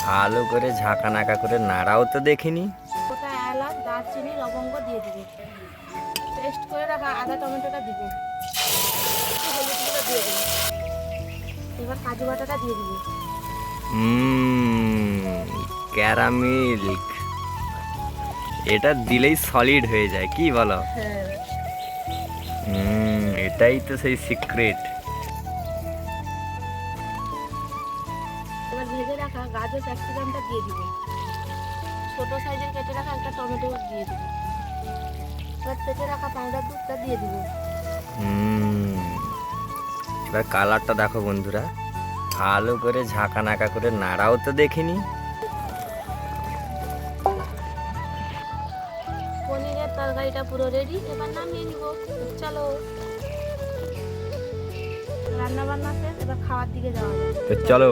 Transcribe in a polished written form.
ভালো করে ঝাঁকা নাকা করে নাড়াও তো দেখিনি। ওটা এলাচ দারচিনি লবঙ্গ দিয়ে দিবে, পেস্ট করে রাখা আদা টমেটোটা দিবে, হলুদ গুঁড়ো দিয়ে দিবে, এবার কাজু বাটাটা দিয়ে দিবে। ক্যারামিল্ক, এটা দিলেই সলিড হয়ে যায়, কি বলো? হ্যাঁ, এটাই তো সেই সিক্রেট। এবার ভেজে রাখা গাজর ক্যাপসিকামটা দিয়ে দিবে, ছোট সাইজের কেটে রাখা একটা টমেটো দিয়ে দিবে, এবার পেটে রাখা পাউডার দুধটা দিয়ে দিবে। এবার কালারটা দেখো বন্ধুরা, ভালো করে ঝাঁকা নাকা করে নাড়াও তো দেখিনি। পনিরের তরকারিটা পুরো রেডি, এবার নামিয়ে নিব। চলো, রান্না বান্না শেষ, এবার খাওয়ার দিকে যাওয়া যাবে। তো চলো।